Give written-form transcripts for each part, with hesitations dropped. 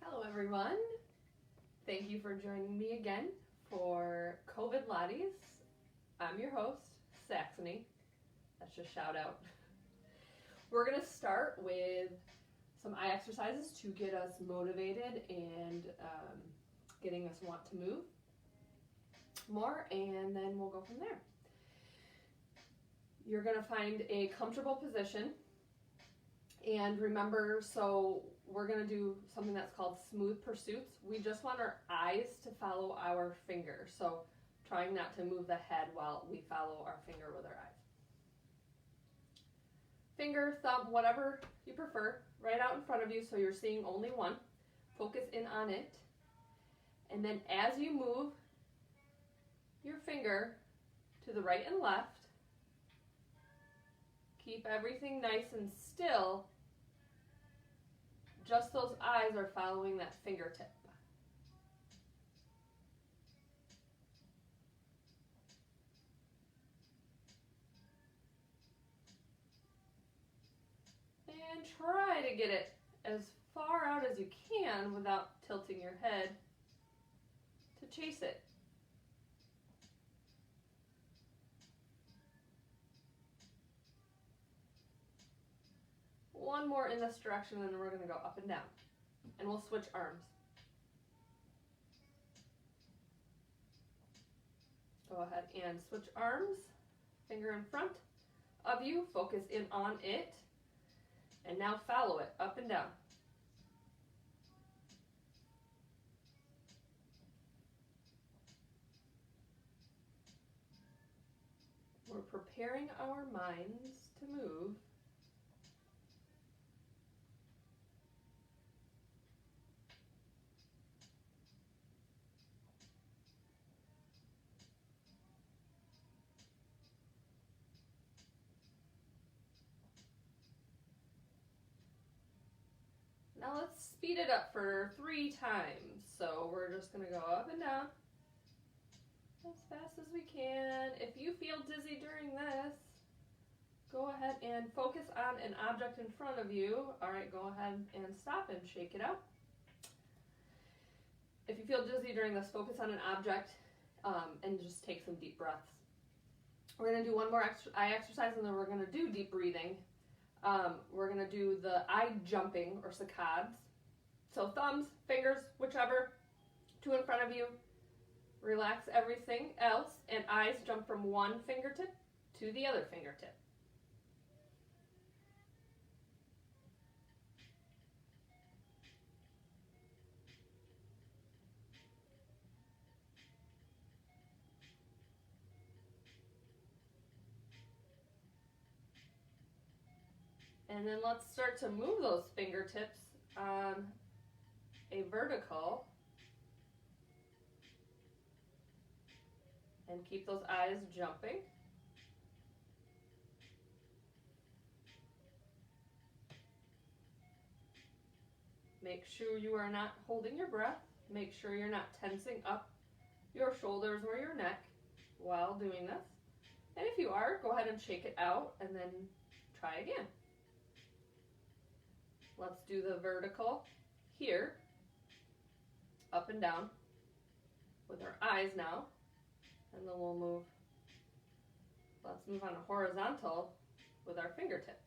Hello everyone. Thank you for joining me again for COVID Lattes. I'm your host, Saxony. That's just shout out. We're going to start with some eye exercises to get us motivated and getting us want to move more, and then we'll go from there. You're going to find a comfortable position, and remember, so we're going to do something that's called smooth pursuits. We just want our eyes to follow our finger, so trying not to move the head while we follow our finger with our eyes. Finger, thumb, whatever you prefer, right out in front of you so you're seeing only one. Focus in on it. And then as you move your finger to the right and left, keep everything nice and still. Just those eyes are following that fingertip. And try to get it as far out as you can without tilting your head to chase it. One more in this direction, and then we're going to go up and down. And we'll switch arms. Go ahead and switch arms. Finger in front of you. Focus in on it. And now follow it up and down. We're preparing our minds to move. Now let's speed it up for 3 times. So we're just going to go up and down as fast as we can. If you feel dizzy during this, go ahead and focus on an object in front of you. All right, go ahead and stop and shake it out. If you feel dizzy during this, focus on an object and just take some deep breaths. We're going to do one more eye exercise, and then we're going to do deep breathing. We're going to do the eye jumping or saccades. So thumbs, fingers, whichever, 2 in front of you. Relax everything else, and eyes jump from one fingertip to the other fingertip. And then let's start to move those fingertips on a vertical. And keep those eyes jumping. Make sure you are not holding your breath. Make sure you're not tensing up your shoulders or your neck while doing this. And if you are, go ahead and shake it out and then try again. Let's do the vertical here, up and down with our eyes now, and then we'll move. Let's move on a horizontal with our fingertips.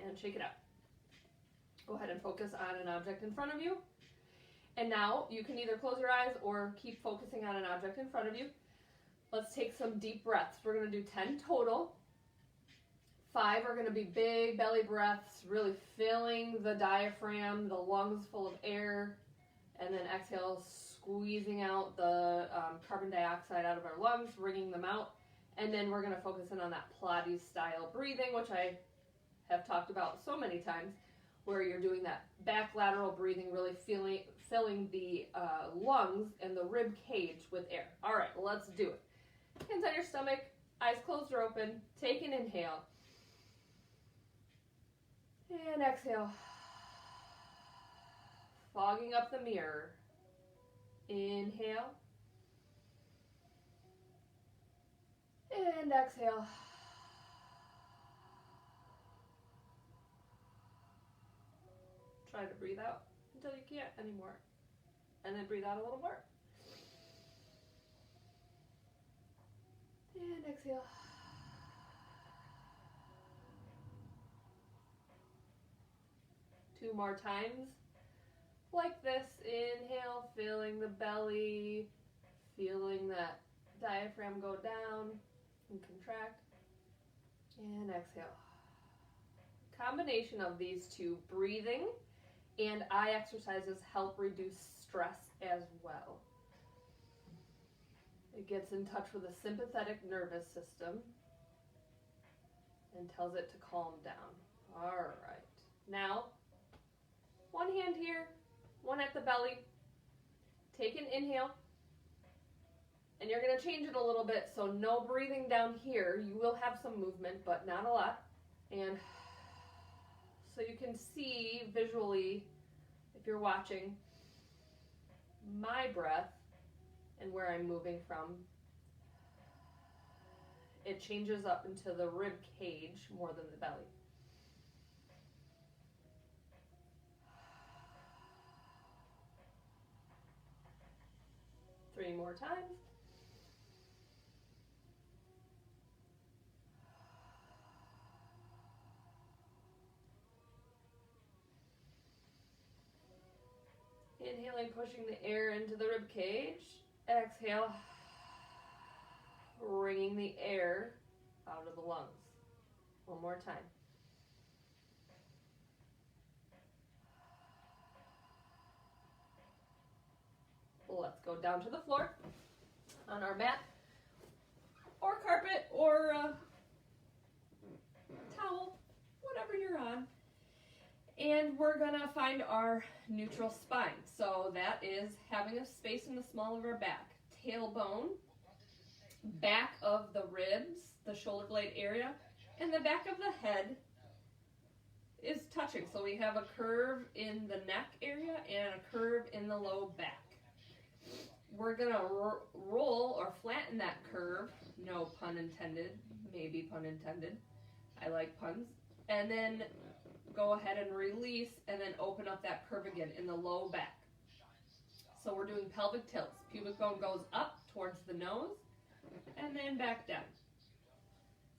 And shake it out. Go ahead and focus on an object in front of you. And now you can either close your eyes or keep focusing on an object in front of you. Let's take some deep breaths. We're going to do 10 total. 5 are going to be big belly breaths, really filling the diaphragm, the lungs full of air. And then exhale, squeezing out the carbon dioxide out of our lungs, wringing them out. And then we're going to focus in on that Pilates style breathing, which I have talked about so many times, where you're doing that back lateral breathing, really filling the lungs and the rib cage with air. All right, let's do it. Hands on your stomach, Eyes closed or open. Take an inhale. And exhale. Fogging up the mirror. Inhale. And exhale. Try to breathe out until you can't anymore. And then breathe out a little more. And exhale. Two more times. Like this. Inhale, feeling the belly, feeling that diaphragm go down and contract. And exhale. Combination of these two, breathing and eye exercises, help reduce stress as well. It gets in touch with the sympathetic nervous system and tells it to calm down. All right. Now, one hand here, one at the belly. Take an inhale. And you're going to change it a little bit, so no breathing down here. You will have some movement, but not a lot. And so you can see visually, if you're watching, my breath and where I'm moving from. It changes up into the rib cage more than the belly. Three more times. Inhaling, pushing the air into the rib cage. Exhale, wringing the air out of the lungs. One more time. Let's go down to the floor on our mat or carpet or towel, whatever you're on. And we're gonna find our neutral spine. So that is having a space in the small of our back. Tailbone, back of the ribs, the shoulder blade area, and the back of the head is touching. So we have a curve in the neck area and a curve in the low back. We're gonna roll or flatten that curve, no pun intended, maybe pun intended. I like puns. And then go ahead and release and then open up that curve again in the low back. So we're doing pelvic tilts. Pubic bone goes up towards the nose and then back down.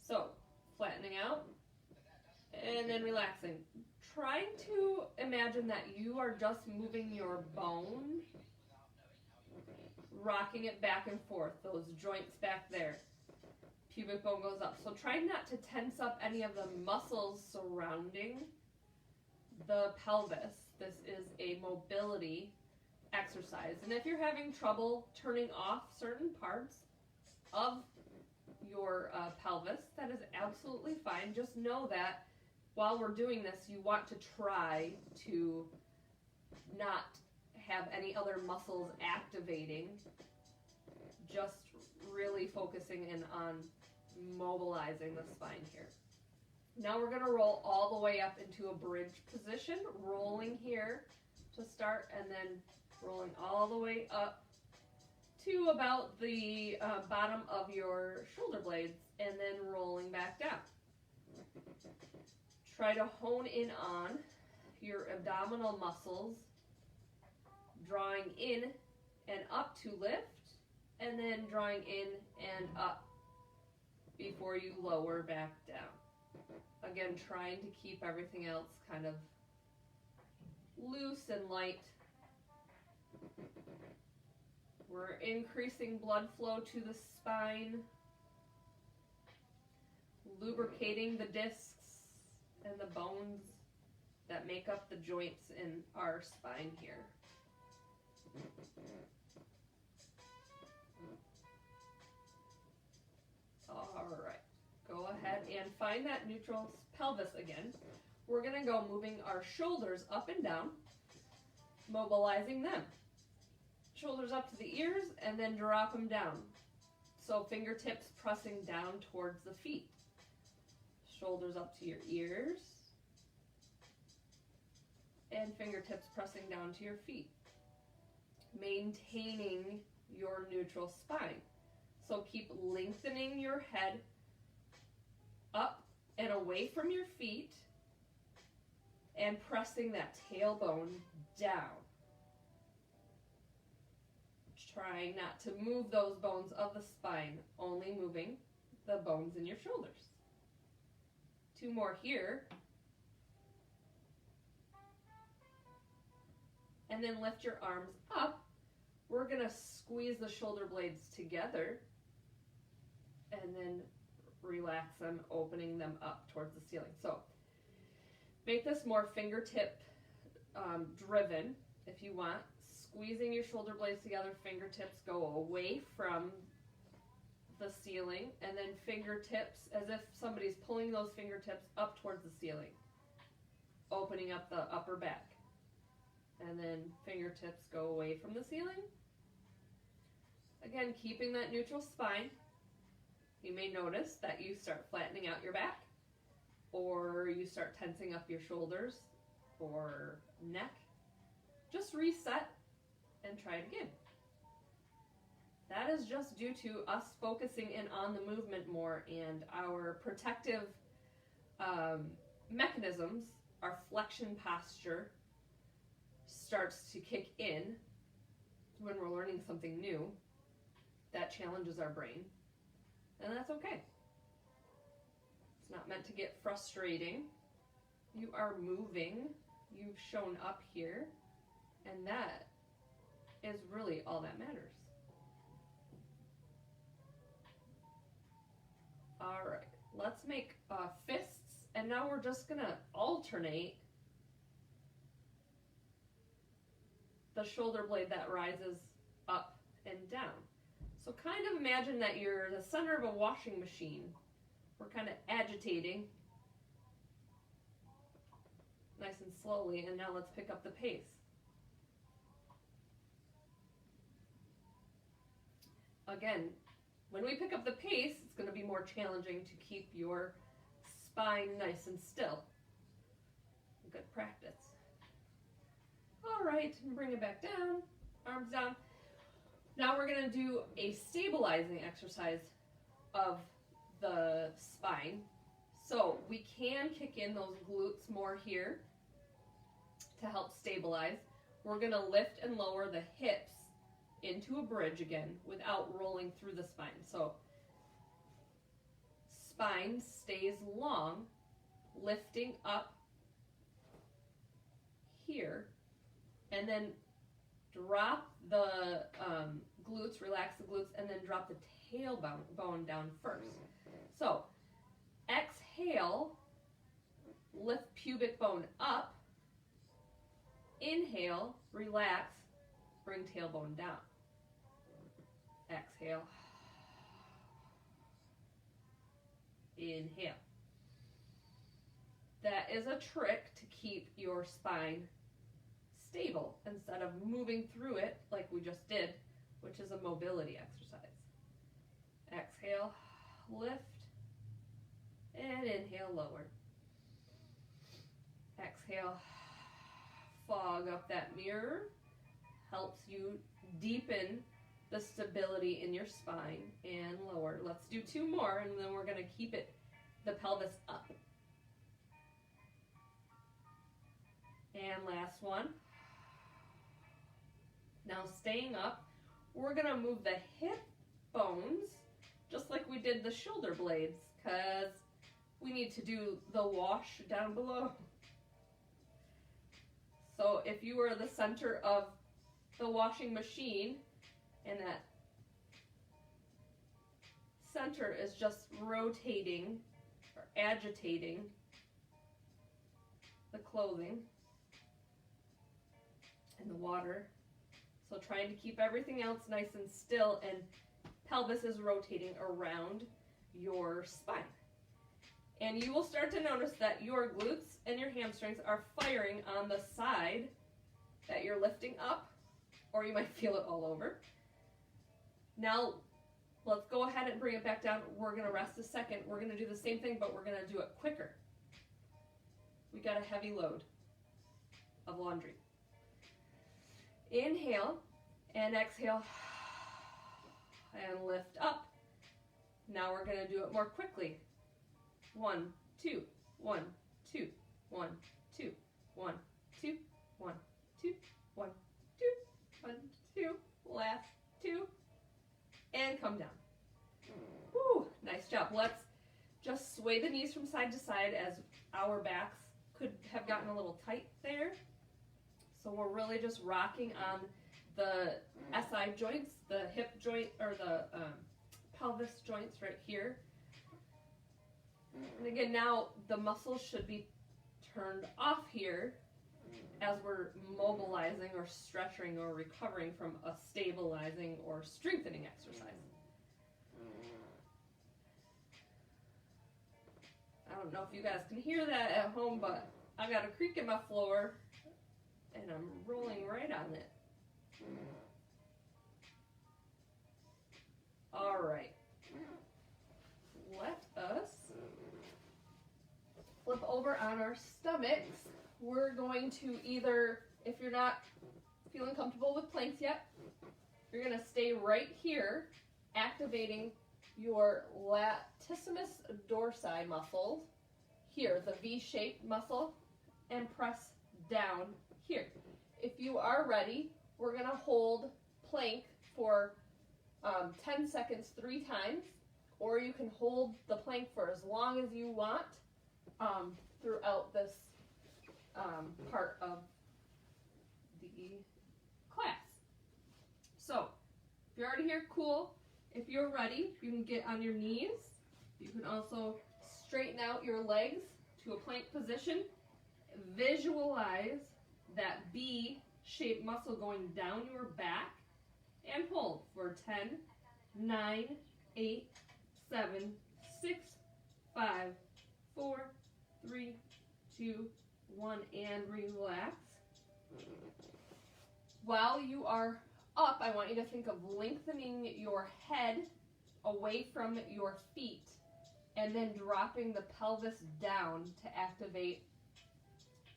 So flattening out and then relaxing. Trying to imagine that you are just moving your bone, rocking it back and forth, those joints back there. Pubic bone goes up. So try not to tense up any of the muscles surrounding the pelvis. This is a mobility exercise. And if you're having trouble turning off certain parts of your pelvis, that is absolutely fine. Just know that while we're doing this, you want to try to not have any other muscles activating, just really focusing in on mobilizing the spine here. Now we're going to roll all the way up into a bridge position, rolling here to start and then rolling all the way up to about the bottom of your shoulder blades and then rolling back down. Try to hone in on your abdominal muscles, drawing in and up to lift, and then drawing in and up before you lower back down. Again, trying to keep everything else kind of loose and light. We're increasing blood flow to the spine, lubricating the discs and the bones that make up the joints in our spine here. All right, go ahead and find that neutral pelvis again. We're going to go moving our shoulders up and down, mobilizing them. Shoulders up to the ears and then drop them down. So fingertips pressing down towards the feet. Shoulders up to your ears. And fingertips pressing down to your feet. Maintaining your neutral spine. So keep lengthening your head up and away from your feet and pressing that tailbone down. Trying not to move those bones of the spine, only moving the bones in your shoulders. 2 more here. And then lift your arms up. We're going to squeeze the shoulder blades together and then relax them, opening them up towards the ceiling. So make this more fingertip driven if you want. Squeezing your shoulder blades together, fingertips go away from the ceiling, and then fingertips, as if somebody's pulling those fingertips up towards the ceiling, opening up the upper back. And then fingertips go away from the ceiling. Again, keeping that neutral spine. You may notice that you start flattening out your back, or you start tensing up your shoulders or neck. Just reset and try it again. That is just due to us focusing in on the movement more, and our protective mechanisms, our flexion posture starts to kick in when we're learning something new that challenges our brain, and that's okay. It's not meant to get frustrating. You are moving. You've shown up here, and that is really all that matters. All right, let's make fists, and now we're just gonna alternate the shoulder blade that rises up and down. So kind of imagine that you're the center of a washing machine. We're kind of agitating nice and slowly, and now let's pick up the pace. Again, when we pick up the pace, it's going to be more challenging to keep your spine nice and still. Good practice. All right, bring it back down, arms down. Now we're going to do a stabilizing exercise of the spine. So we can kick in those glutes more here to help stabilize. We're going to lift and lower the hips into a bridge again without rolling through the spine. So spine stays long, lifting up here, and then drop the glutes, relax the glutes, and then drop the tailbone down first. So exhale, lift pubic bone up. Inhale, relax, bring tailbone down. Exhale. Inhale. That is a trick to keep your spine stable instead of moving through it like we just did, which is a mobility exercise. Exhale, lift, and inhale, lower. Exhale, fog up that mirror, helps you deepen the stability in your spine, and lower. Let's do 2 more, and then we're going to keep the pelvis up. And last one. Now staying up, we're going to move the hip bones just like we did the shoulder blades, because we need to do the wash down below. So if you were the center of the washing machine and that center is just rotating or agitating the clothing and the water, so trying to keep everything else nice and still, and pelvis is rotating around your spine. And you will start to notice that your glutes and your hamstrings are firing on the side that you're lifting up, or you might feel it all over. Now, Let's go ahead and bring it back down. We're going to rest a second. We're going to do the same thing, but we're going to do it quicker. We got a heavy load of laundry. Inhale and exhale and lift up. Now we're going to do it more quickly. 1, 2, 1, 2, 1, 2, 1, 2, 1, 2, 1, 2, 1, 2, last 2, and come down. Woo, nice job. Let's just sway the knees from side to side as our backs could have gotten a little tight there. So we're really just rocking on the SI joints, the hip joint, or the pelvis joints right here. And again, now the muscles should be turned off here as we're mobilizing or stretching or recovering from a stabilizing or strengthening exercise. I don't know if you guys can hear that at home, but I got a creak in my floor and I'm rolling right on it. All right. Let us flip over on our stomachs. We're going to either, if you're not feeling comfortable with planks yet, you're going to stay right here, activating your latissimus dorsi muscles, here, the V-shaped muscle, and press down here. If you are ready, we're going to hold plank for 10 seconds 3 times, or you can hold the plank for as long as you want throughout this part of the class. So, if you're already here, cool. If you're ready, you can get on your knees. You can also straighten out your legs to a plank position. Visualize that V-shaped muscle going down your back and hold for 10, 9, 8, 7, 6, 5, 4, 3, 2, 1, and relax. While you are up, I want you to think of lengthening your head away from your feet and then dropping the pelvis down to activate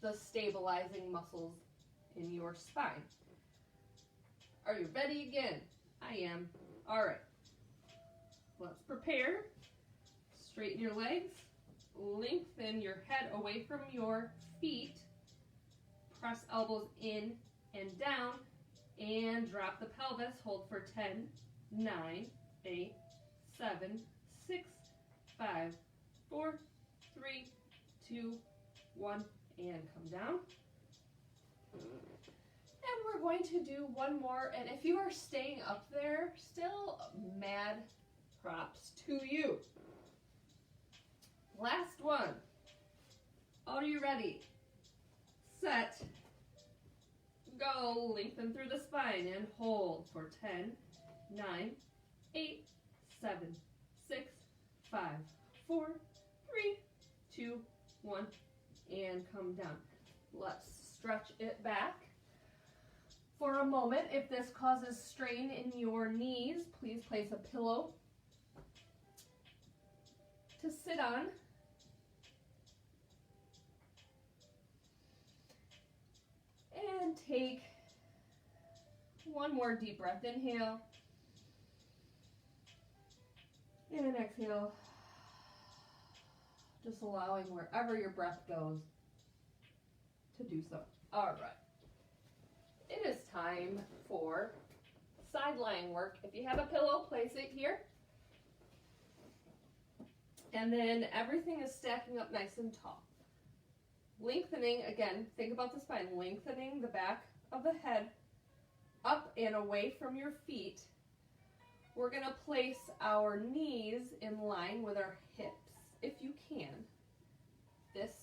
the stabilizing muscles in your spine. Are you ready again? I am. All right. Let's prepare. Straighten your legs. Lengthen your head away from your feet. Press elbows in and down. And drop the pelvis. Hold for 10, 9, 8, 7, 6, 5, 4, 3, 2, 1, and come down. And we're going to do one more, and if you are staying up there, still mad props to you. Last one. Are you ready? Set. Go. Lengthen through the spine and hold for 10, 9, 8, 7, 6, 5, 4, 3, 2, 1, and come down. Let's stretch it back. For a moment, if this causes strain in your knees, please place a pillow to sit on. And take one more deep breath. Inhale. And exhale. Just allowing wherever your breath goes to do so. All right. It is time for side lying work. If you have a pillow, place it here. And then everything is stacking up nice and tall. Lengthening, again, think about the spine, lengthening the back of the head up and away from your feet. We're going to place our knees in line with our hips, if you can. This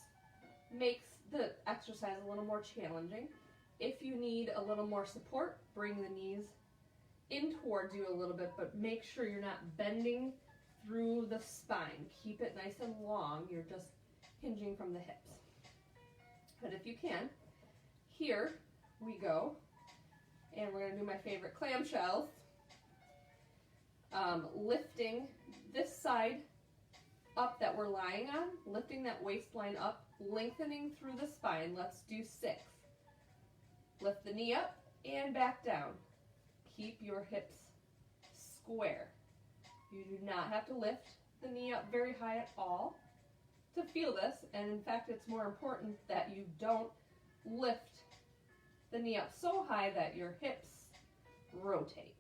makes the exercise a little more challenging. If you need a little more support, bring the knees in towards you a little bit, but make sure you're not bending through the spine. Keep it nice and long. You're just hinging from the hips. But if you can, here we go. And we're going to do my favorite clamshells. lifting this side up that we're lying on, lifting that waistline up, lengthening through the spine. Let's do 6. Lift the knee up and back down. Keep your hips square. You do not have to lift the knee up very high at all to feel this, and in fact it's more important that you don't lift the knee up so high that your hips rotate.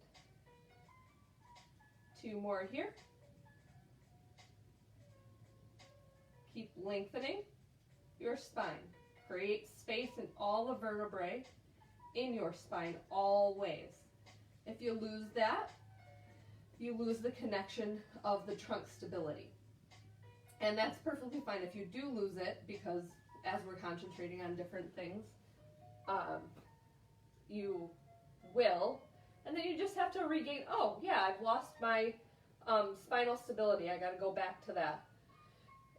2 more here. Keep lengthening your spine. Create space in all the vertebrae in your spine always. If you lose that, you lose the connection of the trunk stability. And that's perfectly fine if you do lose it, because as we're concentrating on different things, you will. And then you just have to regain, oh yeah, I've lost my spinal stability. I gotta go back to that.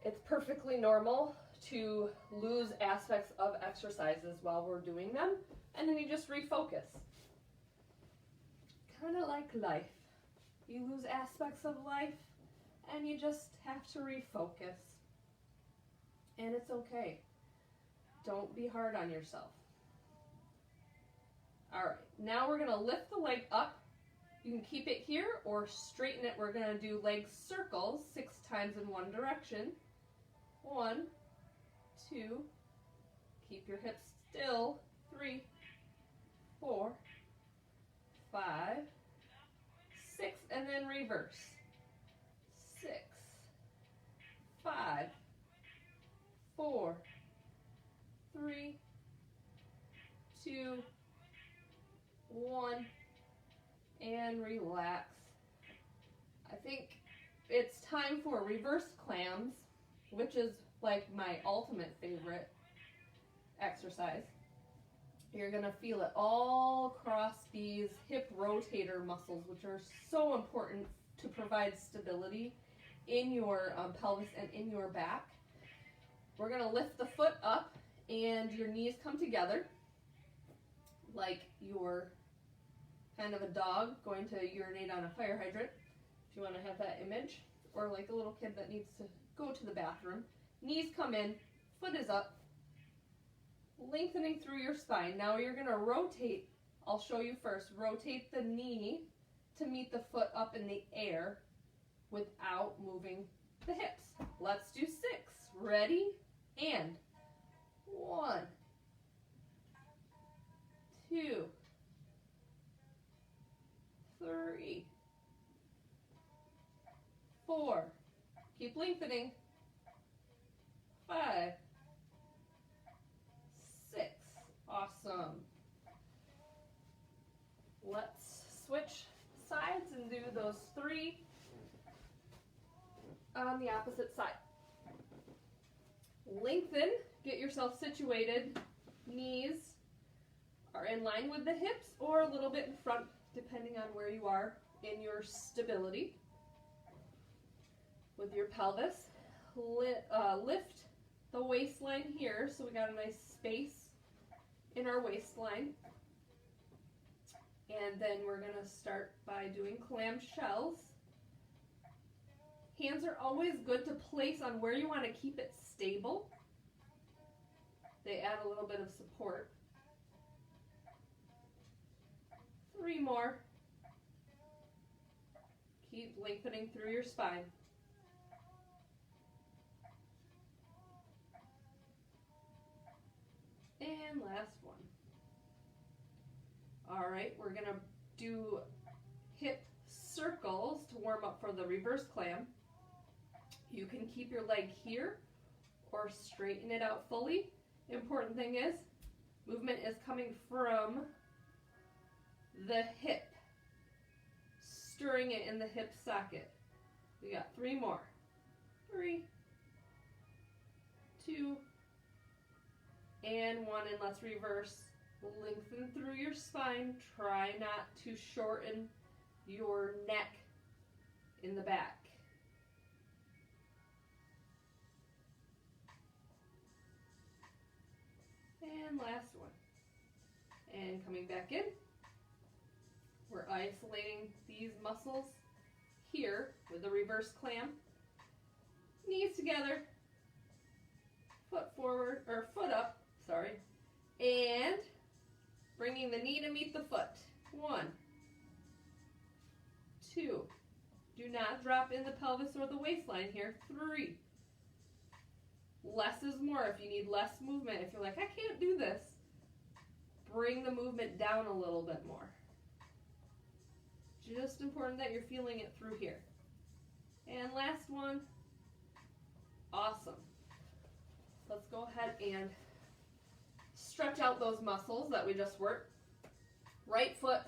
It's perfectly normal to lose aspects of exercises while we're doing them, and then you just refocus. Kind of like life. You lose aspects of life, and you just have to refocus. And it's okay. Don't be hard on yourself. All right, now we're gonna lift the leg up. You can keep it here or straighten it. We're gonna do leg circles 6 times in one direction. 1, 2, keep your hips still. 3, 4, 5, 6, and then reverse. 6, 5, 4, 3, 2, 1, and relax. I think it's time for reverse clams, which is like my ultimate favorite exercise. You're gonna feel it all across these hip rotator muscles, which are so important to provide stability in your pelvis and in your back. We're gonna lift the foot up and your knees come together like you're kind of a dog going to urinate on a fire hydrant, if you want to have that image, or like a little kid that needs to go to the bathroom. Knees come in, foot is up, lengthening through your spine. Now you're going to rotate. I'll show you first. Rotate the knee to meet the foot up in the air without moving the hips. Let's do 6. Ready? And 1, 2, 3, 4. Keep lengthening. 5, 6. Awesome. Let's switch sides and do those 3 on the opposite side. Lengthen, get yourself situated. Knees are in line with the hips or a little bit in front, depending on where you are in your stability. With your pelvis, lift the waistline here, so we got a nice space in our waistline. And then we're going to start by doing clamshells. Hands are always good to place on where you want to keep it stable. They add a little bit of support. 3 more. Keep lengthening through your spine. And last one. All right, we're going to do hip circles to warm up for the reverse clam. You can keep your leg here or straighten it out fully. Important thing is, movement is coming from the hip, stirring it in the hip socket. We got 3 more. 3, 2, and 1, and let's reverse. Lengthen through your spine. Try not to shorten your neck in the back. And last one. And coming back in. We're isolating these muscles here with the reverse clam. Knees together, foot forward, or foot up, sorry, and bringing the knee to meet the foot. 1, 2, do not drop in the pelvis or the waistline here. 3, less is more. If you need less movement, if you're like, I can't do this, bring the movement down a little bit more. Just important that you're feeling it through here. And last one. Awesome. Let's go ahead and stretch out those muscles that we just worked. Right foot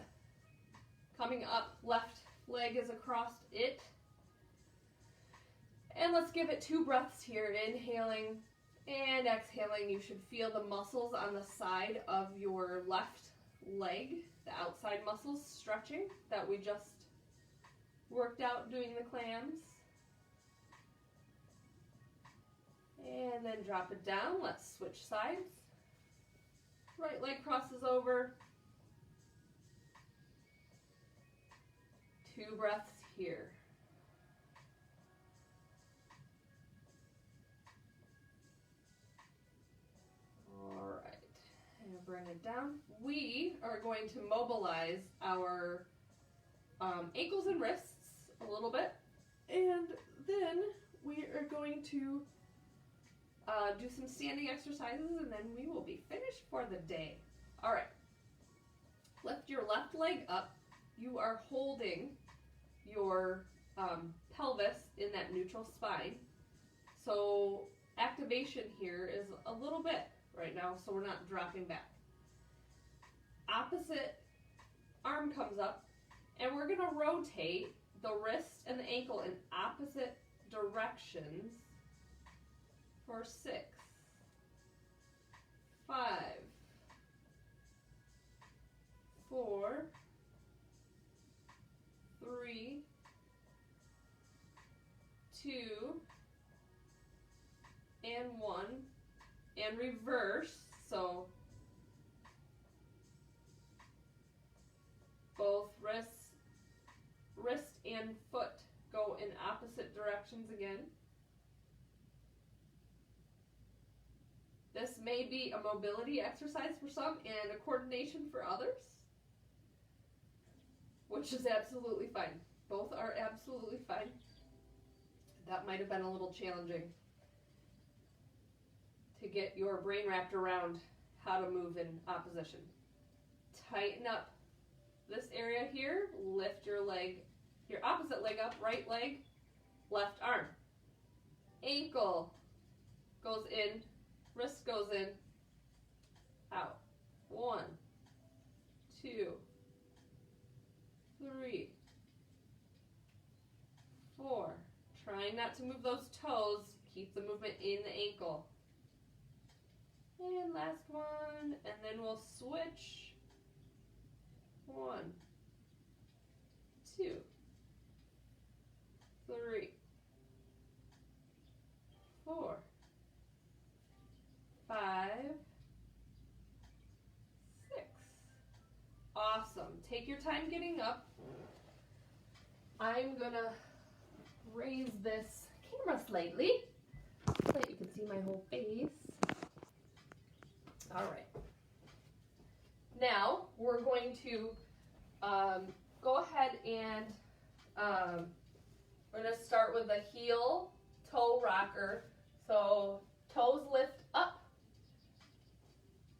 coming up, left leg is across it. And let's give it 2 breaths here, inhaling and exhaling. You should feel the muscles on the side of your left leg, the outside muscles stretching that we just worked out doing the clams. And then drop it down. Let's switch sides. Right leg crosses over. 2 breaths here. All right, and bring it down. We are going to mobilize our ankles and wrists a little bit, and then we are going to do some standing exercises, and then we will be finished for the day. All right, lift your left leg up. You are holding your pelvis in that neutral spine. So activation here is a little bit right now, so we're not dropping back. Opposite arm comes up, and we're going to rotate the wrist and the ankle in opposite directions for 6, 5, 4, 3, 2, and 1, and reverse. So both wrist and foot go in opposite directions again. This may be a mobility exercise for some and a coordination for others, which is absolutely fine. Both are absolutely fine. That might have been a little challenging to get your brain wrapped around how to move in opposition. Tighten up this area here. Lift your leg, your opposite leg up, right leg, left arm. Ankle goes in, wrist goes in, out. 1, 2, 3, 4. Trying not to move those toes. Keep the movement in the ankle. And last one, and then we'll switch. 1, 2, 3, 4, 5, 6. Awesome. Take your time getting up. I'm gonna raise this camera slightly so that you can see my whole face. All right. Now we're going to go ahead and we're going to start with the heel toe rocker. So toes lift up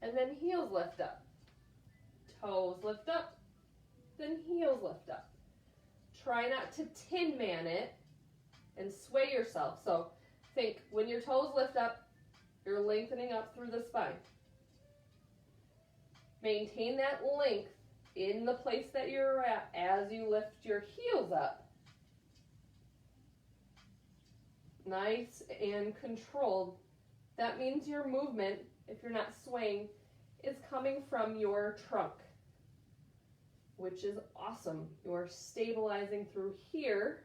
and then heels lift up. Toes lift up, then heels lift up. Try not to Tin Man it and sway yourself. So think when your toes lift up, you're lengthening up through the spine. Maintain that length in the place that you're at as you lift your heels up. Nice and controlled. That means your movement, if you're not swaying, is coming from your trunk, which is awesome. You're stabilizing through here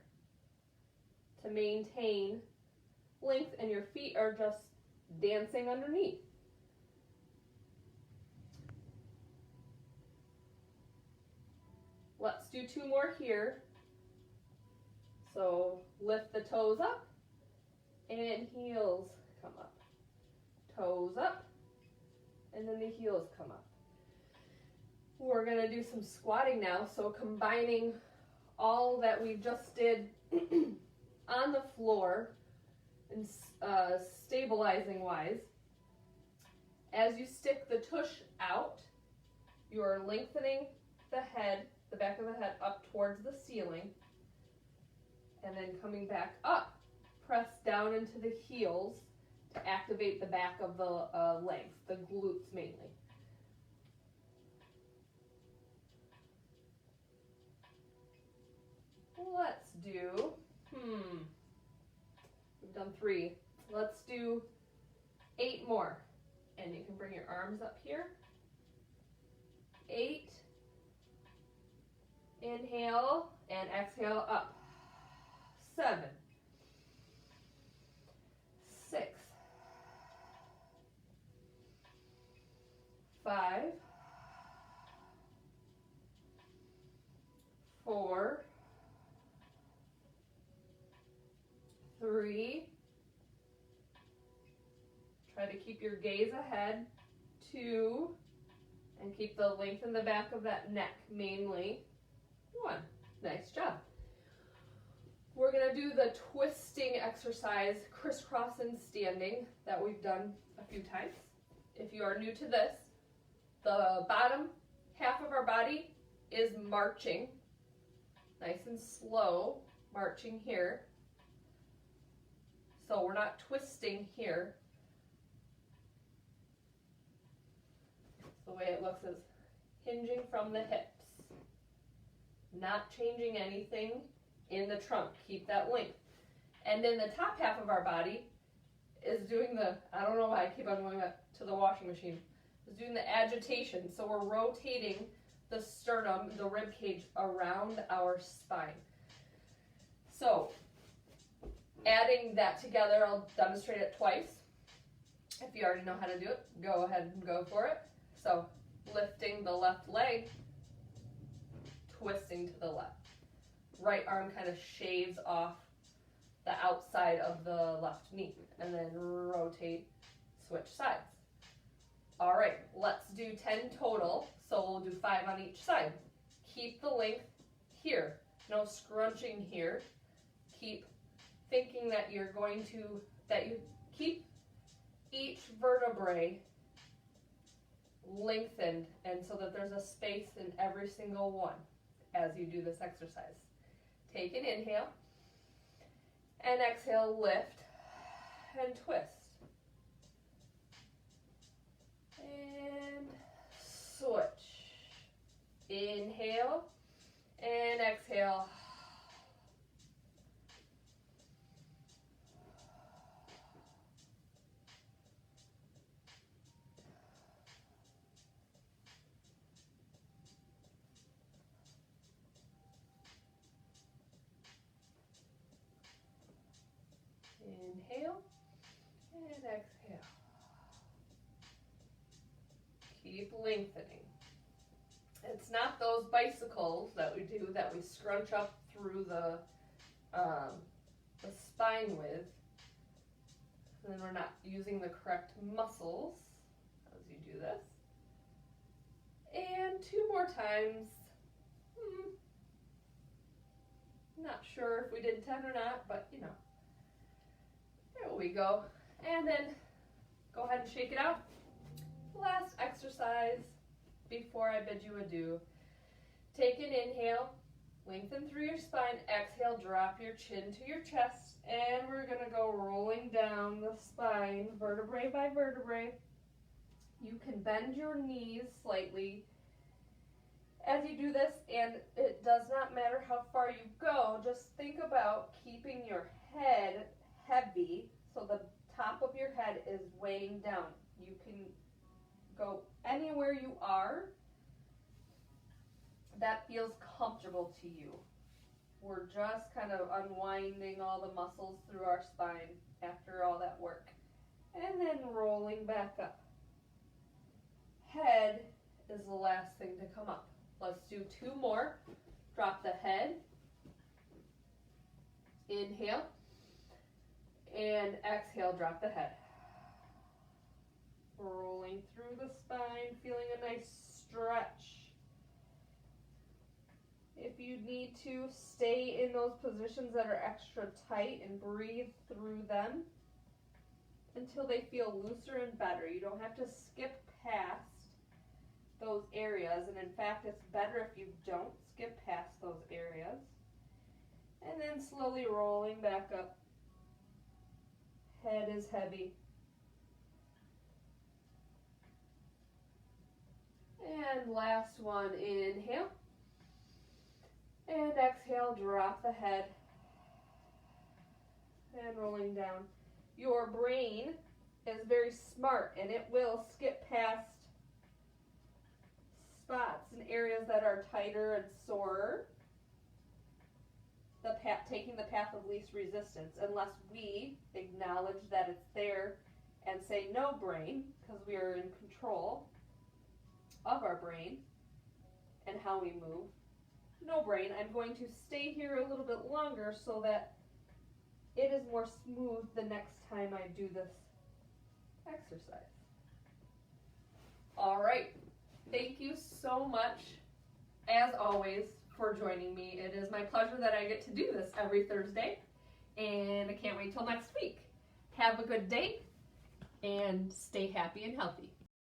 to maintain length, and your feet are just dancing underneath. Let's do 2 more here. So lift the toes up and heels come up. Toes up and then the heels come up. We're going to do some squatting now. So combining all that we just did on the floor and stabilizing wise. As you stick the tush out, you're lengthening the head, the back of the head up towards the ceiling, and then coming back up, press down into the heels to activate the back of the legs, the glutes mainly. Let's do, we've done 3. Let's do 8 more. And you can bring your arms up here. 8. Inhale and exhale up. 7. 6. 5. 4. 3. Try to keep your gaze ahead. 2. And keep the length in the back of that neck mainly. 1. Nice job. We're going to do the twisting exercise, crisscross and standing, that we've done a few times. If you are new to this, the bottom half of our body is marching, nice and slow, marching here. So we're not twisting here. The way it looks is hinging from the hips, not changing anything in the trunk. Keep that length. And then the top half of our body is doing the, I don't know why I keep on going back to the washing machine, is doing the agitation. So we're rotating the sternum, the rib cage around our spine. So adding that together, I'll demonstrate it twice. If you already know how to do it, go ahead and go for it. So lifting the left leg, twisting to the left. Right arm kind of shaves off the outside of the left knee, and then rotate, switch sides. All right, let's do 10 total. So we'll do 5 on each side. Keep the length here, no scrunching here. Keep thinking that you're going to, that you keep each vertebrae lengthened, and so that there's a space in every single one as you do this exercise. Take an inhale and exhale, lift and twist. And switch. Inhale and exhale. Inhale and exhale. Keep lengthening. It's not those bicycles that we do that we scrunch up through the spine with, and then we're not using the correct muscles as you do this. And 2 more times. Not sure if we did 10 or not, but you know. There we go. And then go ahead and shake it out. Last exercise before I bid you adieu. Take an inhale, lengthen through your spine. Exhale, drop your chin to your chest. And we're going to go rolling down the spine, vertebrae by vertebrae. You can bend your knees slightly as you do this, and it does not matter how far you go. Just think about keeping your head heavy so the top of your head is weighing down. You can go anywhere you are that feels comfortable to you. We're just kind of unwinding all the muscles through our spine after all that work. And then rolling back up. Head is the last thing to come up. Let's do 2 more. Drop the head. Inhale. And exhale, drop the head. Rolling through the spine, feeling a nice stretch. If you need to, stay in those positions that are extra tight and breathe through them until they feel looser and better. You don't have to skip past those areas, and in fact, it's better if you don't skip past those areas. And then slowly rolling back up. Head is heavy. And last one, inhale. And exhale, drop the head. And rolling down. Your brain is very smart, and it will skip past spots and areas that are tighter and sorer, taking the path of least resistance, unless we acknowledge that it's there and say, no brain, because we are in control of our brain and how we move. No brain, I'm going to stay here a little bit longer so that it is more smooth the next time I do this exercise. All right. Thank you so much, as always, for joining me. It is my pleasure that I get to do this every Thursday, and I can't wait till next week. Have a good day, and stay happy and healthy.